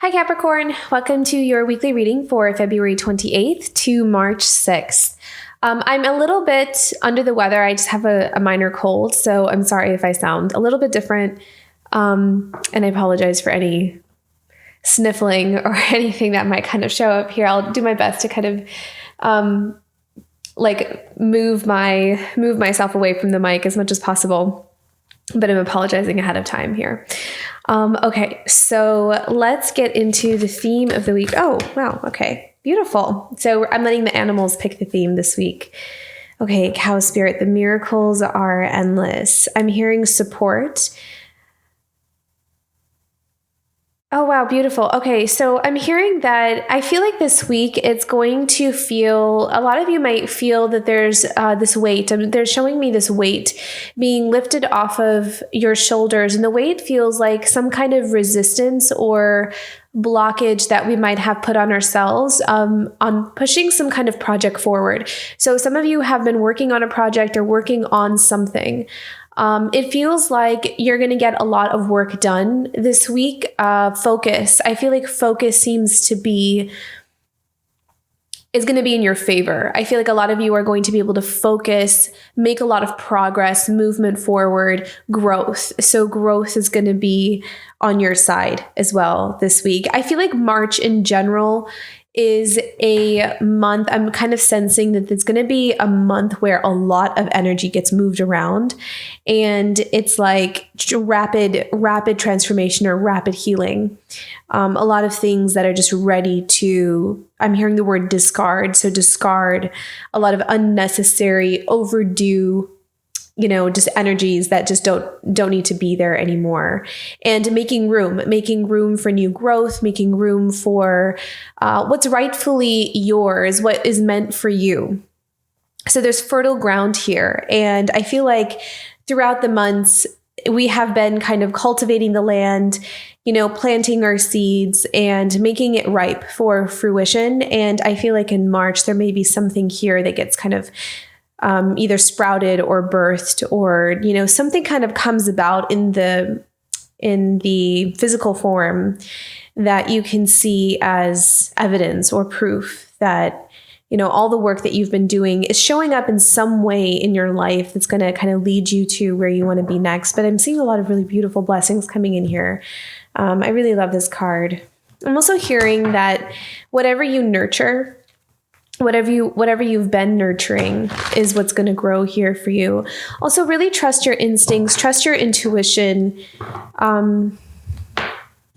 Hi Capricorn, welcome to your weekly reading for February 28th to March 6th. I'm a little bit under the weather. I just have a minor cold, so I'm sorry if I sound a little bit different, and I apologize for any sniffling or anything that might kind of show up here. I'll do my best to kind of move myself away from the mic as much as possible, but I'm apologizing ahead of time here. Okay, so let's get into the theme of the week. Oh, wow. Okay, beautiful. So I'm letting the animals pick the theme this week. Okay, cow spirit, the miracles are endless. I'm hearing support. Oh, wow. Beautiful. Okay. So I'm hearing that I feel like this week it's going to feel, a lot of you might feel that there's this weight. They're showing me this weight being lifted off of your shoulders. And the weight feels like some kind of resistance or blockage that we might have put on ourselves on pushing some kind of project forward. So some of you have been working on a project or working on something. It feels like you're going to get a lot of work done this week. Focus. I feel like focus is going to be in your favor. I feel like a lot of you are going to be able to focus, make a lot of progress, movement forward, growth. So growth is going to be on your side as well this week. I feel like March in general is a month. I'm kind of sensing that it's going to be a month where a lot of energy gets moved around, and it's like rapid transformation or rapid healing. A lot of things that are just ready to, I'm hearing the word discard. So discard a lot of unnecessary, overdue, just energies that just don't need to be there anymore, and making room for new growth, making room for what's rightfully yours, what is meant for you. So there's fertile ground here. And I feel like throughout the months, we have been kind of cultivating the land, planting our seeds and making it ripe for fruition. And I feel like in March, there may be something here that gets kind of either sprouted or birthed, or, something kind of comes about in the physical form that you can see as evidence or proof that, all the work that you've been doing is showing up in some way in your life that's going to kind of lead you to where you want to be next. But I'm seeing a lot of really beautiful blessings coming in here. I really love this card. I'm also hearing that whatever you nurture, whatever you've been nurturing is what's going to grow here for you. Also, really trust your instincts, trust your intuition.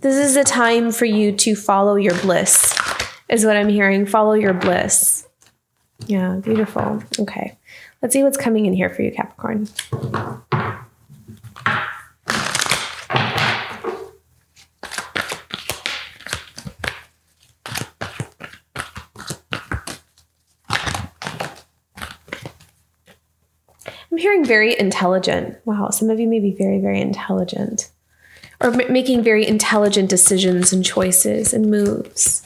This is a time for you to follow your bliss, is what I'm hearing. Follow your bliss. Yeah, beautiful. Okay, let's see what's coming in here for you, Capricorn. I'm hearing very intelligent. Wow, some of you may be very, very intelligent, or making very intelligent decisions and choices and moves.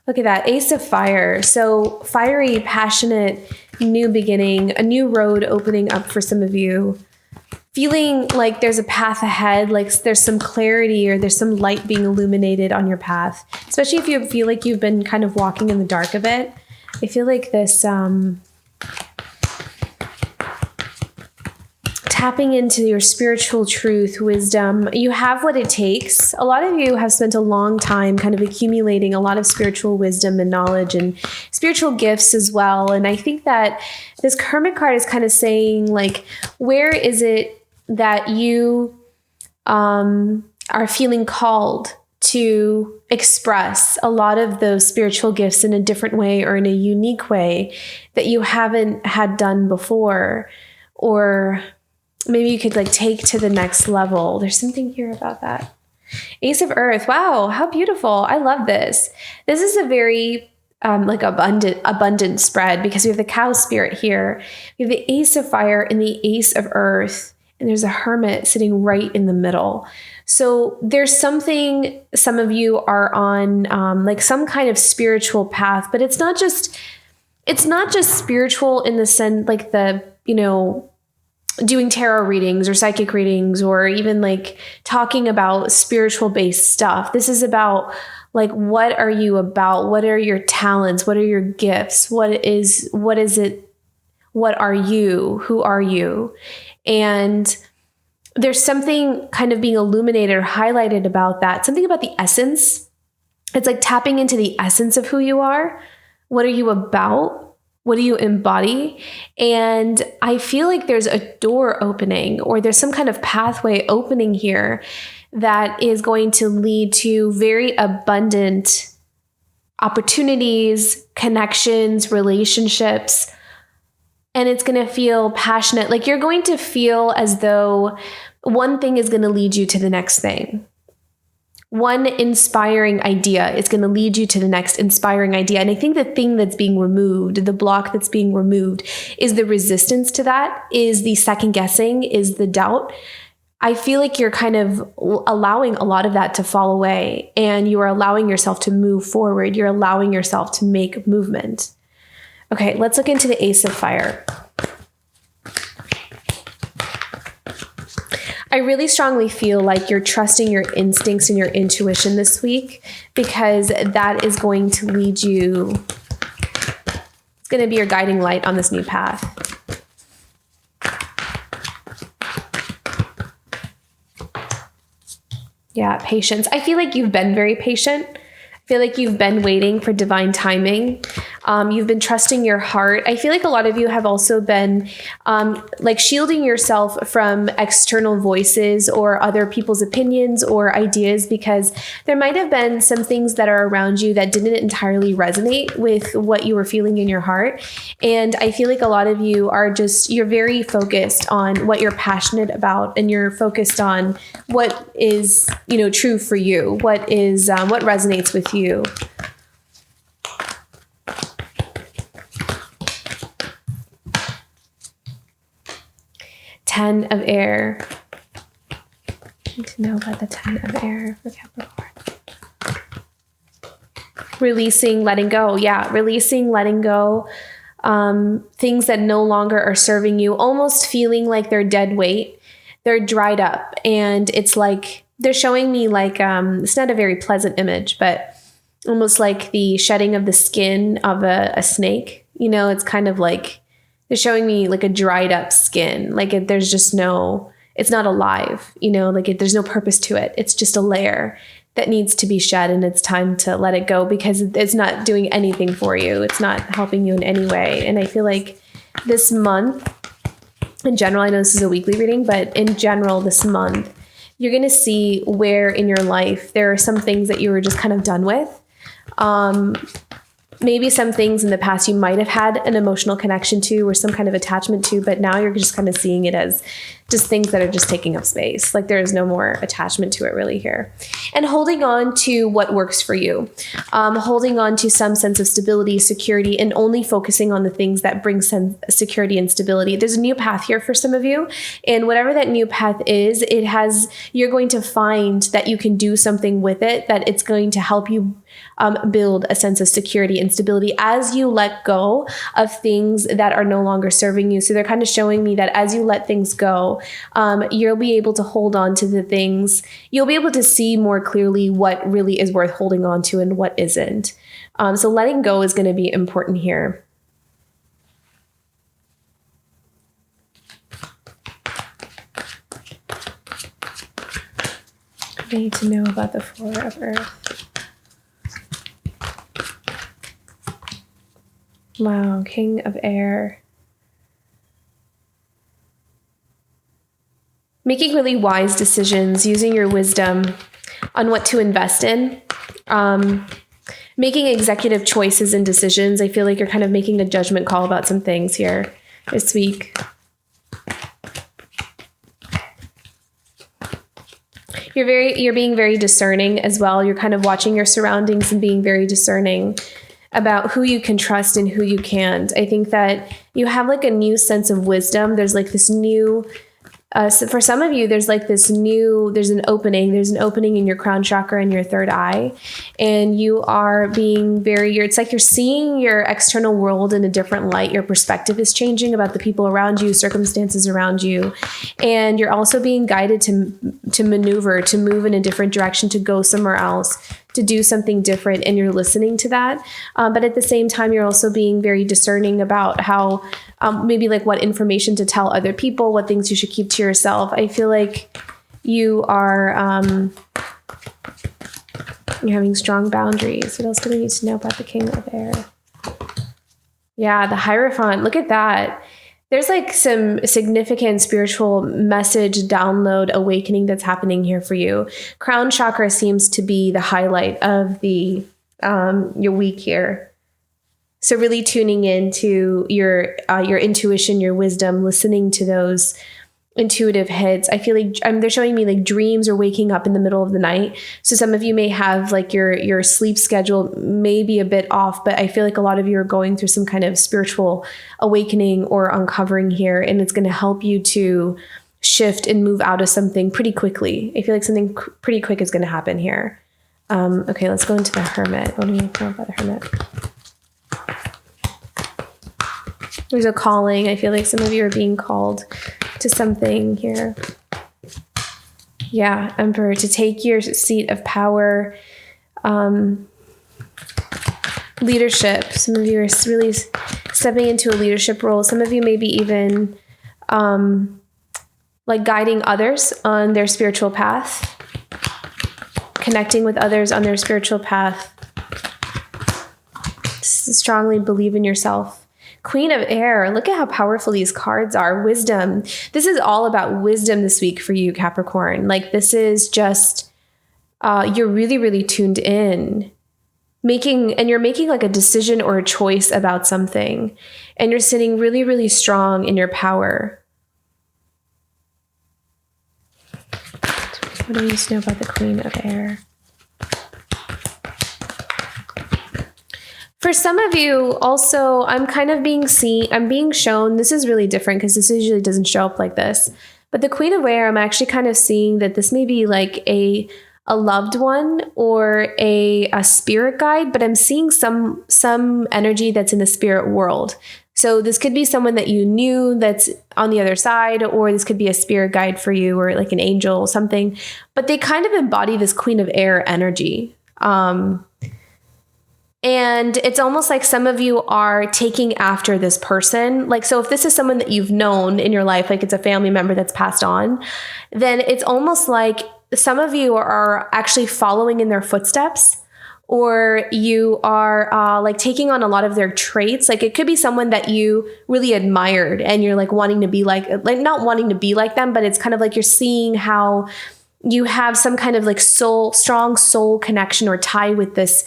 Look at that, Ace of Fire. So fiery, passionate, new beginning, a new road opening up for some of you. Feeling like there's a path ahead, like there's some clarity or there's some light being illuminated on your path. Especially if you feel like you've been kind of walking in the dark a bit. I feel like this tapping into your spiritual truth, wisdom. You have what it takes. A lot of you have spent a long time kind of accumulating a lot of spiritual wisdom and knowledge and spiritual gifts as well. And I think that this Hermit card is kind of saying, like, where is it that you are feeling called to express a lot of those spiritual gifts in a different way or in a unique way that you haven't had done before? Or maybe you could take to the next level. There's something here about that. Ace of Earth. Wow, how beautiful. I love this. This is a very abundant spread, because we have the cow spirit here. We have the Ace of Fire and the Ace of Earth, and there's a Hermit sitting right in the middle. So there's something, some of you are on some kind of spiritual path, but it's not just spiritual in the sense doing tarot readings or psychic readings, or even like talking about spiritual based stuff. This is about like, what are you about? What are your talents? What are your gifts? What is it? What are you? Who are you? And there's something kind of being illuminated or highlighted about that. Something about the essence. It's like tapping into the essence of who you are. What are you about? What do you embody? And I feel like there's a door opening, or there's some kind of pathway opening here that is going to lead to very abundant opportunities, connections, relationships. And it's going to feel passionate. Like you're going to feel as though one thing is going to lead you to the next thing. One inspiring idea is going to lead you to the next inspiring idea. And I think the thing that's being removed, the block that's being removed, is the resistance to that, is the second guessing, is the doubt. I feel like you're kind of allowing a lot of that to fall away, and you are allowing yourself to move forward. You're allowing yourself to make movement. Okay, let's look into the Ace of Fire. I really strongly feel like you're trusting your instincts and your intuition this week, because that is going to lead you, it's going to be your guiding light on this new path. Yeah, patience. I feel like you've been very patient. I feel like you've been waiting for divine timing. You've been trusting your heart. I feel like a lot of you have also been like shielding yourself from external voices or other people's opinions or ideas, because there might have been some things that are around you that didn't entirely resonate with what you were feeling in your heart. And I feel like a lot of you are just, you're very focused on what you're passionate about, and you're focused on what is, true for you, what is, what resonates with you. Ten of Air. I need to know about the Ten of Air for Capricorn. Releasing, letting go. Yeah, releasing, letting go. Things that no longer are serving you, almost feeling like they're dead weight. They're dried up. And it's like, they're showing me like, it's not a very pleasant image, but almost like the shedding of the skin of a snake. It's kind of like, they're showing me like a dried up skin. Like there's just no, it's not alive, like there's no purpose to it. It's just a layer that needs to be shed, and it's time to let it go, because it's not doing anything for you. It's not helping you in any way. And I feel like this month, in general, I know this is a weekly reading, but in general, this month, you're going to see where in your life there are some things that you were just kind of done with. Maybe some things in the past you might have had an emotional connection to or some kind of attachment to, but now you're just kind of seeing it as just things that are just taking up space. Like there is no more attachment to it really here. And holding on to what works for you, holding on to some sense of stability, security, and only focusing on the things that bring security and stability. There's a new path here for some of you. And whatever that new path is, you're going to find that you can do something with it, that it's going to help you build a sense of security and stability as you let go of things that are no longer serving you. So they're kind of showing me that as you let things go, you'll be able to hold on to the things. You'll be able to see more clearly what really is worth holding on to and what isn't. So letting go is going to be important here. I need to know about the Four of Earth. Wow, King of Air. Making really wise decisions, using your wisdom on what to invest in. Making executive choices and decisions. I feel like you're kind of making a judgment call about some things here this week. You're being very discerning as well. You're kind of watching your surroundings and being very discerning about who you can trust and who you can't. I think that you have like a new sense of wisdom. There's like this new So for some of you, there's like there's an opening in your crown chakra and your third eye. And you are being it's like you're seeing your external world in a different light. Your perspective is changing about the people around you, circumstances around you. And you're also being guided to maneuver, to move in a different direction, to go somewhere else, to do something different. And you're listening to that. But at the same time, you're also being very discerning about how maybe like what information to tell other people, what things you should keep to yourself. I feel like you are you're having strong boundaries. What else do we need to know about the King of Air? Yeah, the Hierophant. Look at that. There's like some significant spiritual message, download, awakening that's happening here for you. Crown chakra seems to be the highlight of the your week here. So really tuning into your intuition, your wisdom, listening to those intuitive hits. I feel like they're showing me like dreams or waking up in the middle of the night. So some of you may have like your sleep schedule may be a bit off, but I feel like a lot of you are going through some kind of spiritual awakening or uncovering here, and it's going to help you to shift and move out of something pretty quickly. I feel like something pretty quick is going to happen here. Okay, let's go into the Hermit. What do you know about the Hermit? There's a calling. I feel like some of you are being called to something here. Yeah, Emperor, to take your seat of power, leadership. Some of you are really stepping into a leadership role. Some of you maybe even like guiding others on their spiritual path, connecting with others on their spiritual path. Strongly believe in yourself. Queen of Air, look at how powerful these cards are. Wisdom. This is all about wisdom this week for you, Capricorn. Like this is just, you're really, really tuned in. You're making like a decision or a choice about something. And you're sitting really, really strong in your power. What do we need to know about the Queen of Air? For some of you also, I'm being shown, this is really different because this usually doesn't show up like this. But the Queen of Air, I'm actually kind of seeing that this may be like a loved one or a spirit guide, but I'm seeing some energy that's in the spirit world. So this could be someone that you knew that's on the other side, or this could be a spirit guide for you or like an angel, something. But they kind of embody this Queen of Air energy. And it's almost like some of you are taking after this person. Like, so if this is someone that you've known in your life, like it's a family member that's passed on, then it's almost like some of you are actually following in their footsteps, or you are like taking on a lot of their traits. Like it could be someone that you really admired and you're like wanting to be like not wanting to be like them, but it's kind of like you're seeing how you have some kind of like strong soul connection or tie with this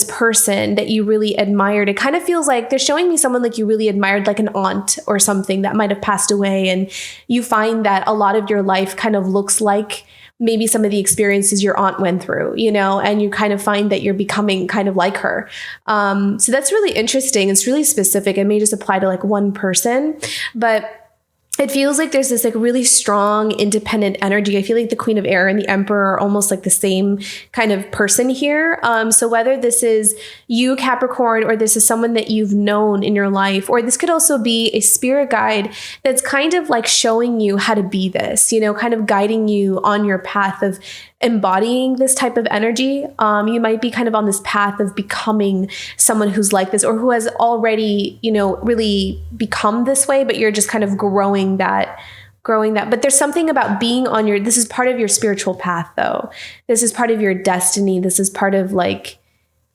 person that you really admired. It kind of feels like they're showing me someone like you really admired, like an aunt or something that might have passed away. And you find that a lot of your life kind of looks like maybe some of the experiences your aunt went through, and you kind of find that you're becoming kind of like her. So that's really interesting. It's really specific. It may just apply to like one person, but it feels like there's this like really strong independent energy. I feel like the Queen of Air and the Emperor are almost like the same kind of person here. So whether this is you, Capricorn, or this is someone that you've known in your life, or this could also be a spirit guide that's kind of like showing you how to be this, kind of guiding you on your path of embodying this type of energy. You might be kind of on this path of becoming someone who's like this, or who has already, really become this way, but you're just kind of growing that. But there's something about being on this is part of your spiritual path though. This is part of your destiny. This is part of like,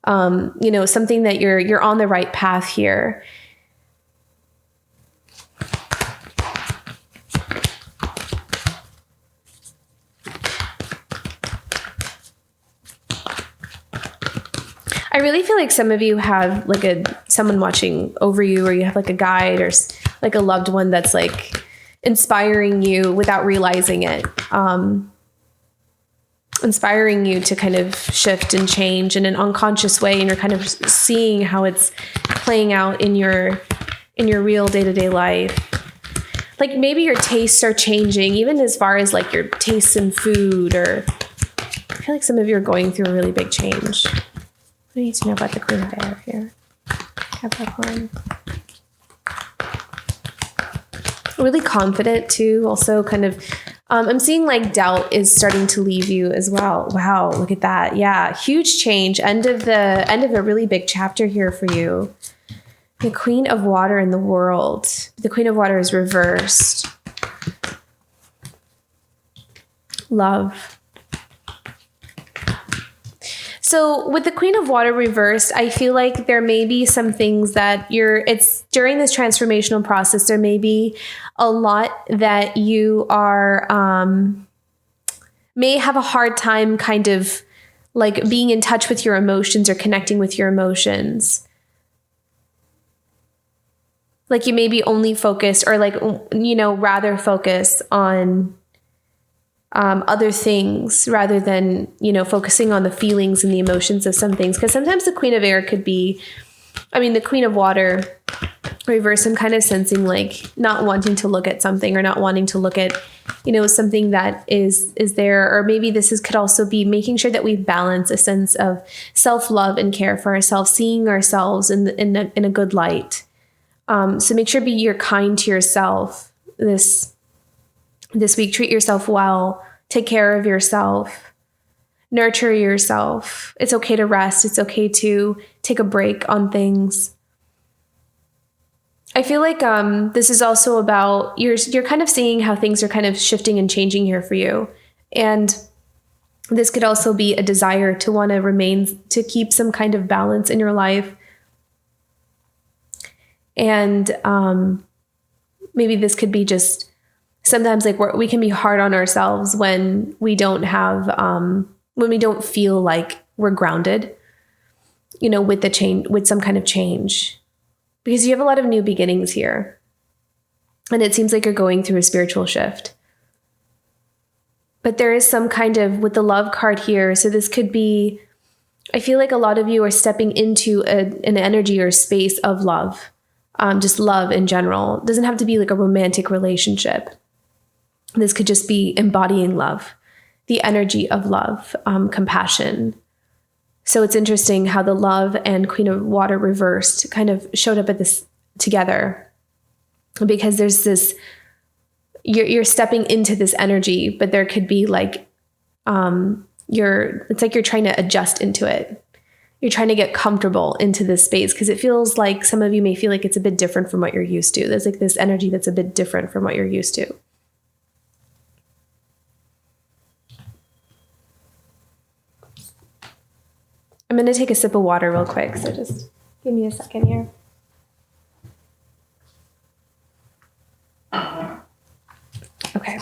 something that you're on the right path here. I really feel like some of you have like someone watching over you, or you have like a guide or like a loved one that's like inspiring you without realizing it. Inspiring you to kind of shift and change in an unconscious way. And you're kind of seeing how it's playing out in your real day-to-day life. like maybe your tastes are changing, even as far as like your tastes in food, or I feel like some of you are going through a really big change. What do you need to know about the Queen of Air here? Capricorn. Really confident too. Also kind of, I'm seeing like doubt is starting to leave you as well. Wow. Look at that. Yeah. Huge change. End of a really big chapter here for you. The Queen of Water in the world. The Queen of Water is reversed. Love. So with the Queen of Water reversed, I feel like there may be some things that it's during this transformational process, there may be a lot that you are, may have a hard time kind of like being in touch with your emotions or connecting with your emotions. Like you may be only focused or like, rather focus on other things rather than, focusing on the feelings and the emotions of some things. Because sometimes the Queen of Air could be, the Queen of Water reverse. I'm kind of sensing like not wanting to look at something or not wanting to look at, something that is there. Or maybe could also be making sure that we balance a sense of self-love and care for ourselves, seeing ourselves in a good light. So make sure you're kind to yourself this week. Treat yourself well. Take care of yourself. Nurture yourself. It's okay to rest. It's okay to take a break on things. I feel like this is also about you're kind of seeing how things are kind of shifting and changing here for you. And this could also be a desire to want to keep some kind of balance in your life. And maybe this could be just sometimes like we can be hard on ourselves when we don't have, when we don't feel like we're grounded, with the change, with some kind of change, because you have a lot of new beginnings here. And it seems like you're going through a spiritual shift. But there is some kind of, with the Love card here, so this could be, I feel like a lot of you are stepping into an energy or space of love. Just love in general. It doesn't have to be like a romantic relationship. This could just be embodying love, the energy of love, compassion. So it's interesting how the Love and Queen of Water reversed kind of showed up at this together, because there's this, you're stepping into this energy, but there could be like, it's like you're trying to adjust into it. You're trying to get comfortable into this space because it feels like some of you may feel like it's a bit different from what you're used to. There's like this energy that's a bit different from what you're used to. I'm going to take a sip of water real quick. So just give me a second here. Okay.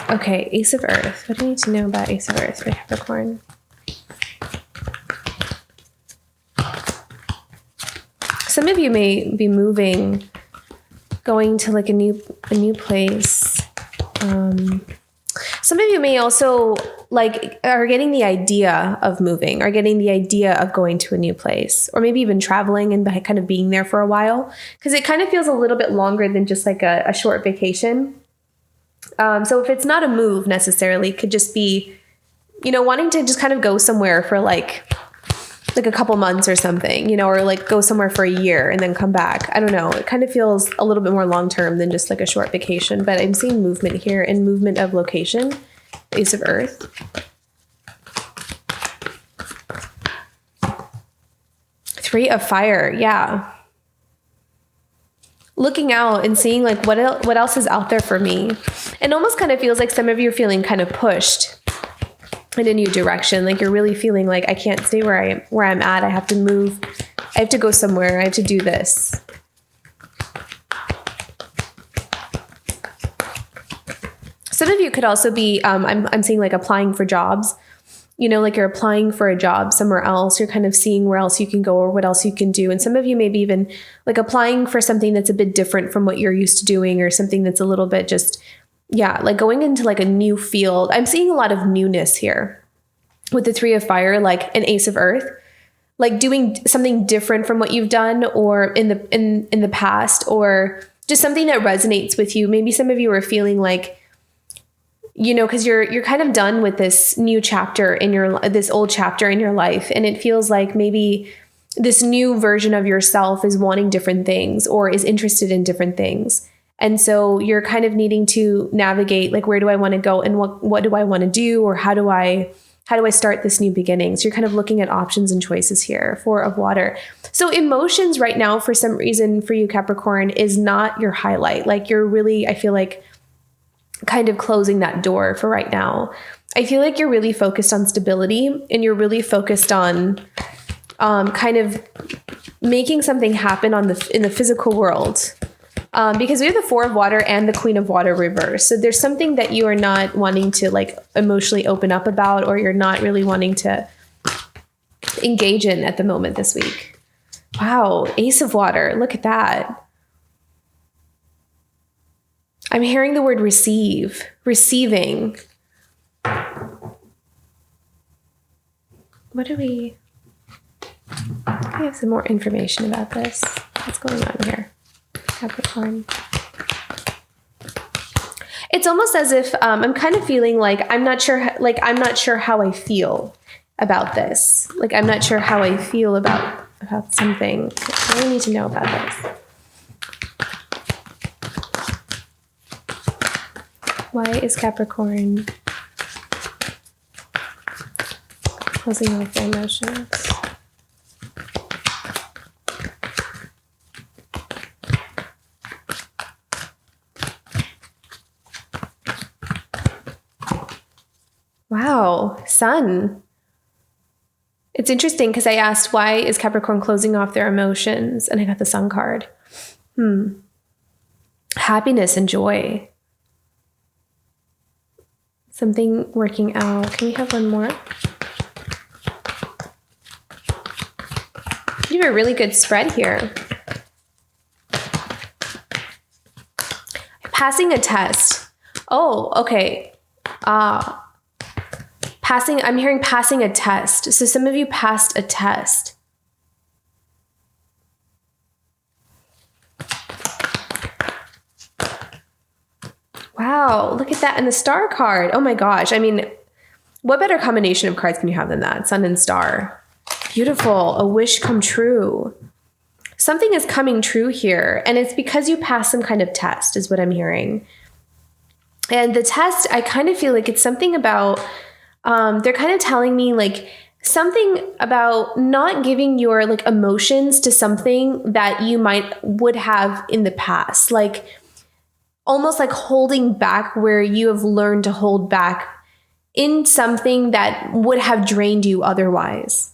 Okay, Ace of Earth. What do you need to know about Ace of Earth for Capricorn? Some of you may be moving, going to like a new place. Some of you may also like are getting the idea of moving, or getting the idea of going to a new place, or maybe even traveling and kind of being there for a while, because it kind of feels a little bit longer than just like a short vacation. So if it's not a move necessarily, it could just be, wanting to just kind of go somewhere for like a couple months or something, or like go somewhere for a year and then come back. I don't know. It kind of feels a little bit more long-term than just like a short vacation, but I'm seeing movement here and movement of location. Ace of Earth. Three of Fire. Yeah. Looking out and seeing like what else is out there for me. It almost kind of feels like some of you are feeling kind of pushed in a new direction. Like you're really feeling like I can't stay where I'm at. I have to move. I have to go somewhere. I have to do this. Some of you could also be, I'm seeing like applying for jobs, like you're applying for a job somewhere else. You're kind of seeing where else you can go or what else you can do. And some of you maybe even like applying for something that's a bit different from what you're used to doing, or something that's a little bit just, like going into like a new field. I'm seeing a lot of newness here with the Three of Fire, like an Ace of Earth. like doing something different from what you've done or in the past, or just something that resonates with you. Maybe some of you are feeling like, because you're kind of done with this new chapter this old chapter in your life. And it feels like maybe this new version of yourself is wanting different things or is interested in different things. And so you're kind of needing to navigate, like, where do I want to go and what do I want to do? Or how do I start this new beginning? So you're kind of looking at options and choices here. 4 of water. So emotions right now, for some reason for you, Capricorn, is not your highlight. Like, you're really, I feel like, kind of closing that door for right now. I feel like you're really focused on stability, and you're really focused on kind of making something happen in the physical world. Because we have the 4 of water and the Queen of water reverse. So there's something that you are not wanting to, like, emotionally open up about, or you're not really wanting to engage in at the moment this week. Wow. Ace of water. Look at that. I'm hearing the word receiving. We have some more information about this. What's going on here, Capricorn? It's almost as if I'm kind of feeling like I'm not sure how I feel about this. Like, I'm not sure how I feel about something. I really need to know about this. Why is Capricorn closing off their emotions? Wow, Sun. It's interesting because I asked, why is Capricorn closing off their emotions? And I got the Sun card. Happiness and joy. Something working out. Can we have one more? You have a really good spread here. Passing a test. Oh, okay. I'm hearing passing a test. So some of you passed a test. Wow, look at that. And the star card. Oh my gosh. I mean, what better combination of cards can you have than that? Sun and star. Beautiful. A wish come true. Something is coming true here. And it's because you passed some kind of test, is what I'm hearing. And the test, I kind of feel like it's something about, they're kind of telling me, like, something about not giving your, like, emotions to something that you would have in the past. Like, almost like holding back where you have learned to hold back in something that would have drained you otherwise.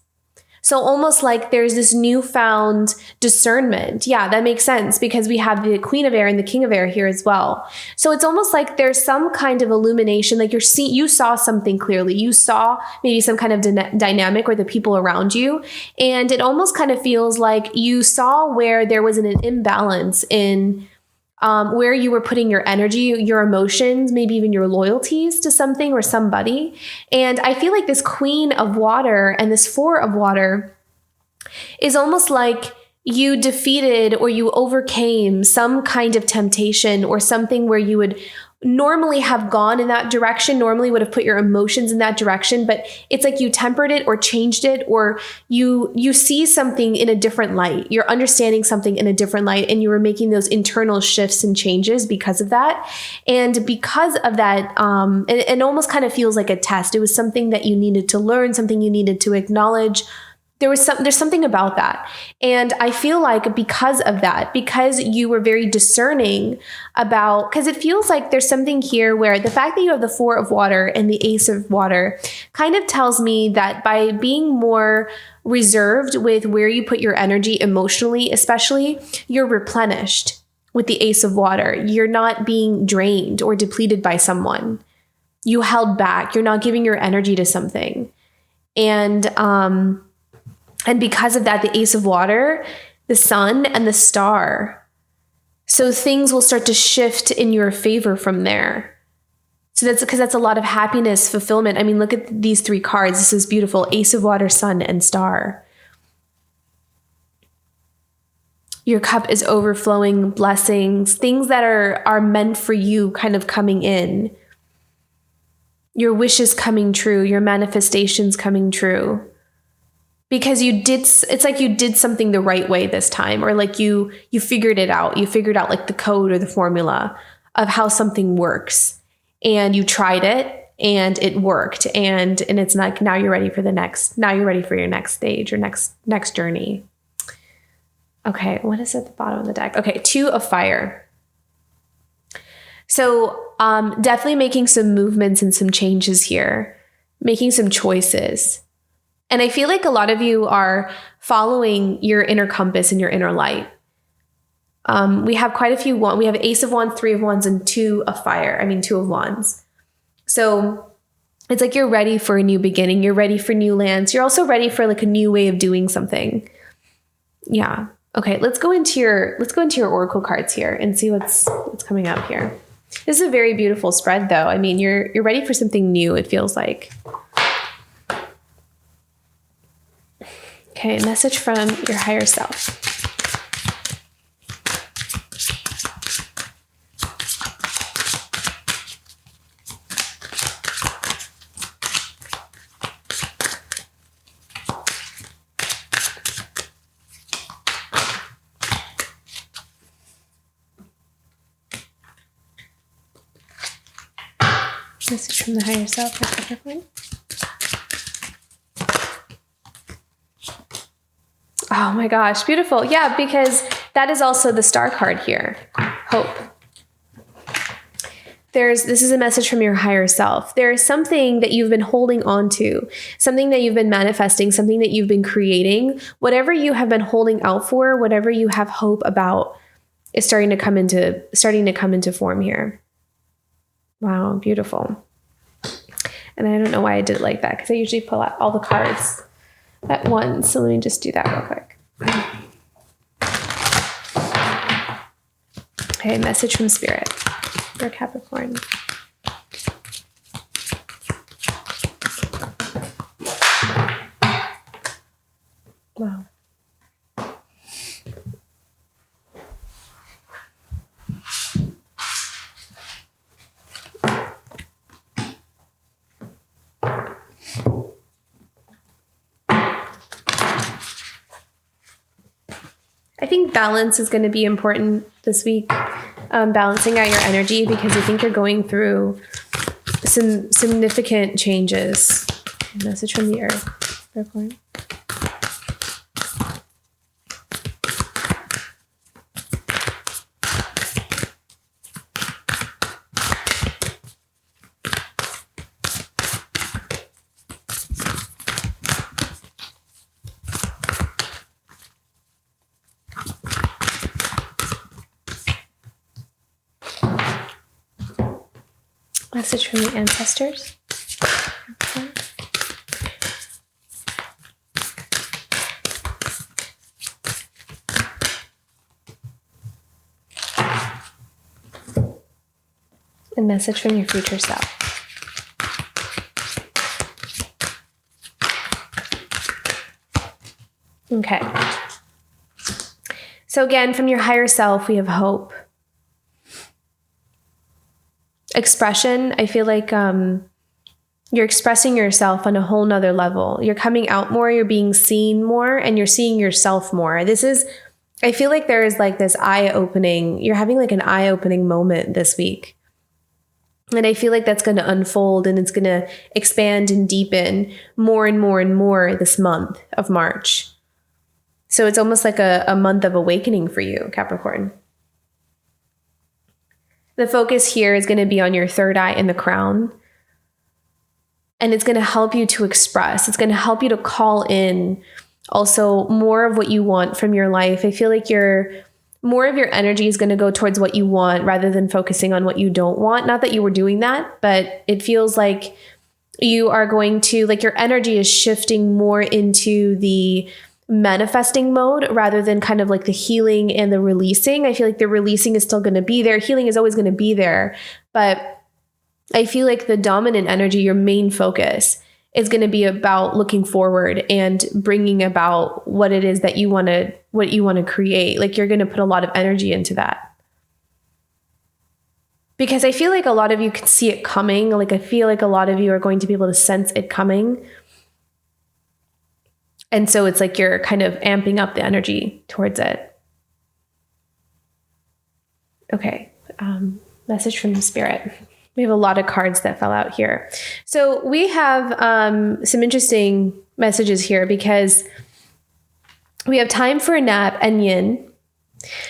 So almost like there's this newfound discernment. Yeah, that makes sense because we have the Queen of Air and the King of Air here as well. So it's almost like there's some kind of illumination, like you saw something clearly. You saw maybe some kind of dynamic or the people around you. And it almost kind of feels like you saw where there was an imbalance in where you were putting your energy, your emotions, maybe even your loyalties to something or somebody. And I feel like this Queen of Water and this 4 of Water is almost like you defeated or you overcame some kind of temptation or something where you would normally have gone in that direction, normally would have put your emotions in that direction, but it's like you tempered it or changed it, or you see something in a different light. You're understanding something in a different light, and you were making those internal shifts and changes because of that. And because of that, it almost kind of feels like a test. It was something that you needed to learn, something you needed to acknowledge. There's something about that. And I feel like because of that, because you were very discerning about, because it feels like there's something here where the fact that you have the 4 of Water and the Ace of Water kind of tells me that by being more reserved with where you put your energy emotionally, especially, you're replenished with the Ace of Water. You're not being drained or depleted by someone. You held back. You're not giving your energy to something. And because of that, the Ace of Water, the Sun, and the Star. So things will start to shift in your favor from there. So that's because that's a lot of happiness, fulfillment. I mean, look at these 3 cards. This is beautiful. Ace of Water, Sun, and Star. Your cup is overflowing blessings, things that are meant for you kind of coming in. Your wishes coming true, your manifestations coming true. Because it's like you did something the right way this time, or like you figured it out. You figured out like the code or the formula of how something works, and you tried it and it worked. And it's like, now you're ready for your next stage or next journey. Okay. What is at the bottom of the deck? Okay. 2 of fire. So, definitely making some movements and some changes here, making some choices. And I feel like a lot of you are following your inner compass and your inner light. We have quite a few. We have Ace of Wands, 3 of Wands, and 2 of fire. 2 of Wands. So it's like you're ready for a new beginning. You're ready for new lands. You're also ready for like a new way of doing something. Yeah. Okay. Let's go into your oracle cards here and see what's coming up here. This is a very beautiful spread, though. You're ready for something new. It feels like. Okay, message from your higher self. Message from the higher self for Capricorn. Oh my gosh, beautiful. Yeah, because that is also the star card here. Hope. This is a message from your higher self. There is something that you've been holding on to, something that you've been manifesting, something that you've been creating. Whatever you have been holding out for, whatever you have hope about is starting to come into form here. Wow, beautiful. And I don't know why I did it like that, because I usually pull out all the cards at once. So let me just do that real quick. Okay, message from Spirit for Capricorn. Wow. I think balance is going to be important this week, balancing out your energy, because I think you're going through some significant changes. Message from the earth. Capricorn. Message from the ancestors. Okay. A message from your future self. Okay. So again, from your higher self, we have hope. Expression, I feel like you're expressing yourself on a whole nother level. You're coming out more, you're being seen more, and you're seeing yourself more. I feel like there is like this eye-opening, you're having like an eye-opening moment this week. And I feel like that's going to unfold, and it's going to expand and deepen more and more and more this month of March. So it's almost like a month of awakening for you, Capricorn. The focus here is going to be on your third eye and the crown. And it's going to help you to express. It's going to help you to call in also more of what you want from your life. I feel like more of your energy is going to go towards what you want rather than focusing on what you don't want. Not that you were doing that, but it feels like you are going to, like, your energy is shifting more into the manifesting mode rather than kind of like the healing and the releasing. I feel like the releasing is still going to be there. Healing is always going to be there. But I feel like the dominant energy, your main focus, is going to be about looking forward and bringing about what it is that you want to create. Like you're going to put a lot of energy into that. Because I feel like a lot of you can see it coming. Like I feel like a lot of you are going to be able to sense it coming. And so it's like you're kind of amping up the energy towards it. Okay. Message from the spirit. We have a lot of cards that fell out here. So we have some interesting messages here because we have time for a nap and yin.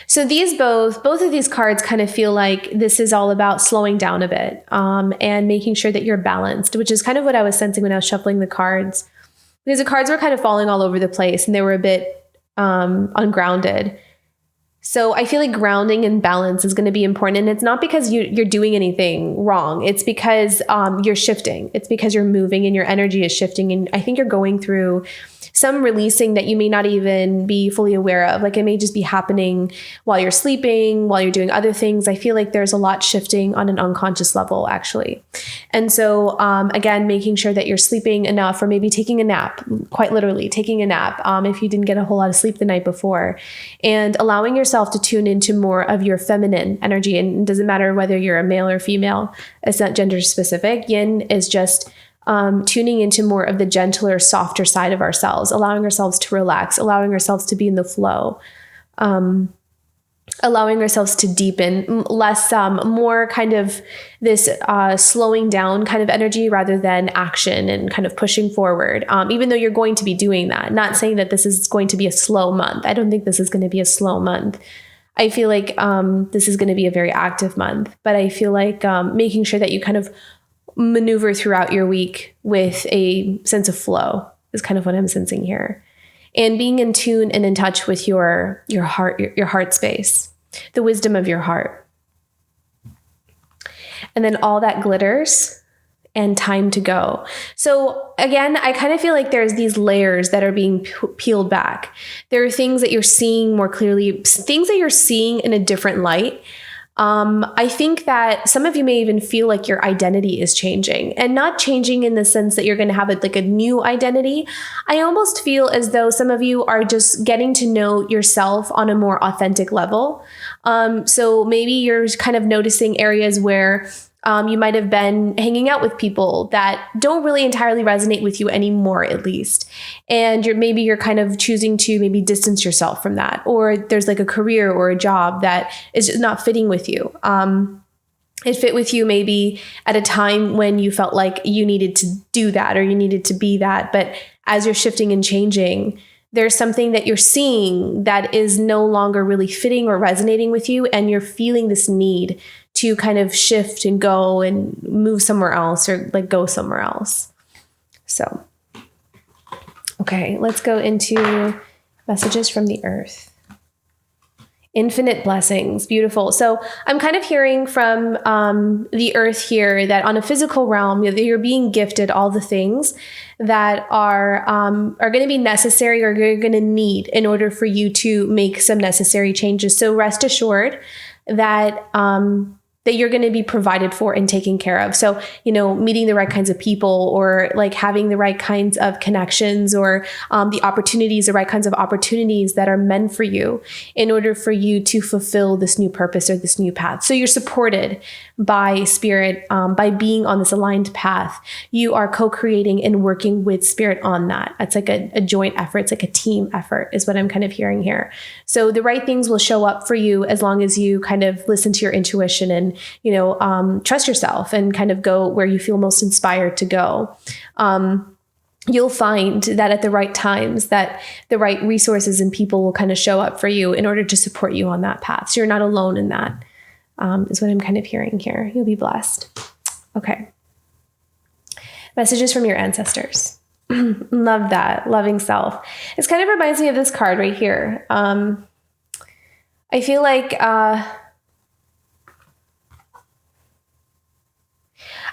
So these both of these cards kind of feel like this is all about slowing down a bit and making sure that you're balanced, which is kind of what I was sensing when I was shuffling the cards. Because the cards were kind of falling all over the place and they were a bit ungrounded. So I feel like grounding and balance is going to be important. And it's not because you're doing anything wrong. It's because you're shifting. It's because you're moving and your energy is shifting. And I think you're going through some releasing that you may not even be fully aware of. Like it may just be happening while you're sleeping, while you're doing other things. I feel like there's a lot shifting on an unconscious level, actually. And so, again, making sure that you're sleeping enough or maybe taking a nap, quite literally taking a nap if you didn't get a whole lot of sleep the night before, and allowing yourself to tune into more of your feminine energy. And it doesn't matter whether you're a male or female. It's not gender specific. Yin is just tuning into more of the gentler, softer side of ourselves, allowing ourselves to relax, allowing ourselves to be in the flow, allowing ourselves to deepen, less, more kind of this slowing down kind of energy rather than action and kind of pushing forward, even though you're going to be doing that. Not saying that this is going to be a slow month. I don't think this is going to be a slow month. I feel like this is going to be a very active month, but I feel like making sure that you kind of maneuver throughout your week with a sense of flow is kind of what I'm sensing here. And being in tune and in touch with your heart, your heart space, the wisdom of your heart. And then all that glitters and time to go. So again, I kind of feel like there's these layers that are being peeled back. There are things that you're seeing more clearly, things that you're seeing in a different light. I think that some of you may even feel like your identity is changing, and not changing in the sense that you're going to have like a new identity. I almost feel as though some of you are just getting to know yourself on a more authentic level. So maybe you're kind of noticing areas where you might have been hanging out with people that don't really entirely resonate with you anymore, at least. And you're kind of choosing to maybe distance yourself from that. Or there's like a career or a job that is just not fitting with you. It fit with you maybe at a time when you felt like you needed to do that or you needed to be that. But as you're shifting and changing, there's something that you're seeing that is no longer really fitting or resonating with you. And you're feeling this need to kind of shift and go and move somewhere else or like go somewhere else. So, okay, let's go into messages from the earth. Infinite blessings. Beautiful. So I'm kind of hearing from the earth here that on a physical realm, you're being gifted all the things that are going to be necessary or you're going to need in order for you to make some necessary changes. So rest assured that that you're going to be provided for and taken care of. So, meeting the right kinds of people or like having the right kinds of connections or the right kinds of opportunities that are meant for you in order for you to fulfill this new purpose or this new path. So you're supported by spirit, by being on this aligned path. You are co-creating and working with spirit on that. It's like a joint effort. It's like a team effort is what I'm kind of hearing here. So the right things will show up for you as long as you kind of listen to your intuition and trust yourself and kind of go where you feel most inspired to go. You'll find that at the right times that the right resources and people will kind of show up for you in order to support you on that path. So you're not alone in that, is what I'm kind of hearing here. You'll be blessed. Okay. Messages from your ancestors. Love that. Loving self. This kind of reminds me of this card right here. I feel like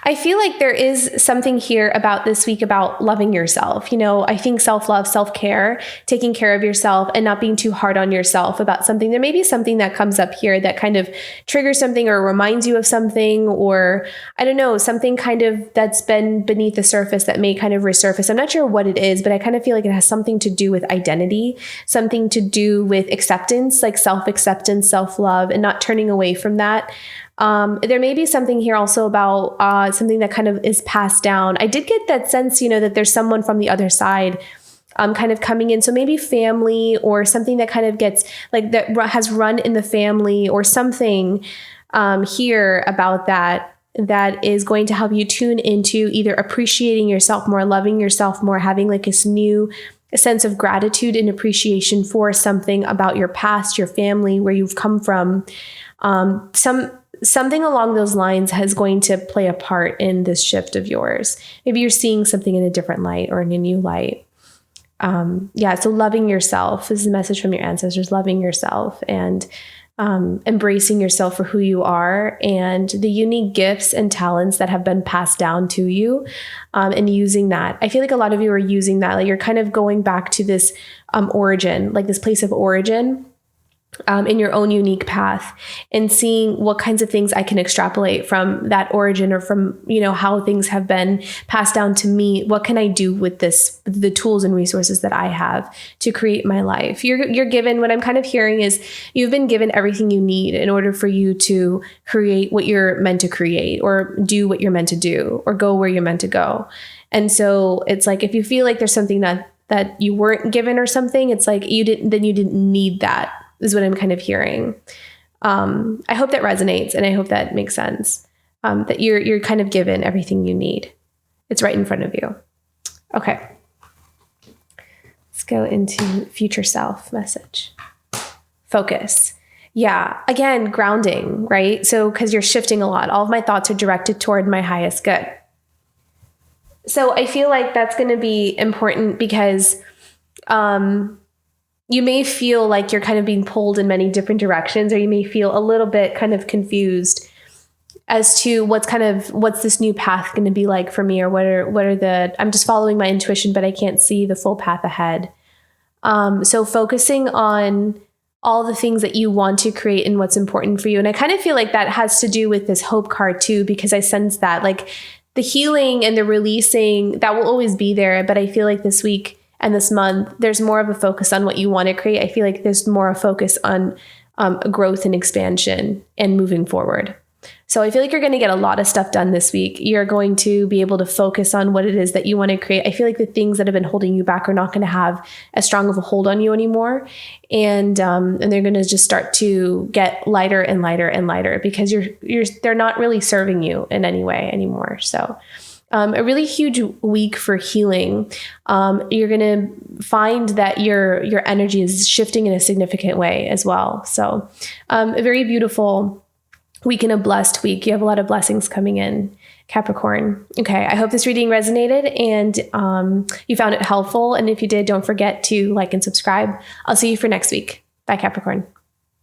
I feel like there is something here about this week about loving yourself. I think self-love, self-care, taking care of yourself and not being too hard on yourself about something. There may be something that comes up here that kind of triggers something or reminds you of something, or I don't know, something kind of that's been beneath the surface that may kind of resurface. I'm not sure what it is, but I kind of feel like it has something to do with identity, something to do with acceptance, like self-acceptance, self-love, and not turning away from that. There may be something here also about something that kind of is passed down. I did get that sense, that there's someone from the other side kind of coming in. So maybe family or something that kind of gets like that has run in the family or something here about that is going to help you tune into either appreciating yourself more, loving yourself more, having like this new sense of gratitude and appreciation for something about your past, your family, where you've come from. Something along those lines is going to play a part in this shift of yours. Maybe you're seeing something in a different light or in a new light. So loving yourself is the message from your ancestors, loving yourself and embracing yourself for who you are and the unique gifts and talents that have been passed down to you, and using that. I feel like a lot of you are using that. Like you're kind of going back to this origin, like this place of origin, in your own unique path, and seeing what kinds of things I can extrapolate from that origin or from, how things have been passed down to me. What can I do with the tools and resources that I have to create my life? You're given, what I'm kind of hearing is you've been given everything you need in order for you to create what you're meant to create or do what you're meant to do or go where you're meant to go. And so it's like, if you feel like there's something that you weren't given or something, it's like you didn't need that, is what I'm kind of hearing. I hope that resonates and I hope that makes sense. That you're kind of given everything you need. It's right in front of you. Okay. Let's go into future self message. Focus. Yeah. Again, grounding, right? So, because you're shifting a lot. All of my thoughts are directed toward my highest good. So I feel like that's going to be important because, you may feel like you're kind of being pulled in many different directions, or you may feel a little bit kind of confused as to what's this new path going to be like for me, or I'm just following my intuition, but I can't see the full path ahead. So focusing on all the things that you want to create and what's important for you. And I kind of feel like that has to do with this hope card too, because I sense that like the healing and the releasing, that will always be there. But I feel like this week and this month, there's more of a focus on what you want to create. I feel like there's more a focus on growth and expansion and moving forward. So I feel like you're going to get a lot of stuff done this week. You're going to be able to focus on what it is that you want to create. I feel like the things that have been holding you back are not going to have as strong of a hold on you anymore. And they're going to just start to get lighter and lighter and lighter because they're not really serving you in any way anymore. So a really huge week for healing. You're going to find that your energy is shifting in a significant way as well. So a very beautiful week and a blessed week. You have a lot of blessings coming in, Capricorn. Okay, I hope this reading resonated and you found it helpful. And if you did, don't forget to like and subscribe. I'll see you for next week. Bye, Capricorn.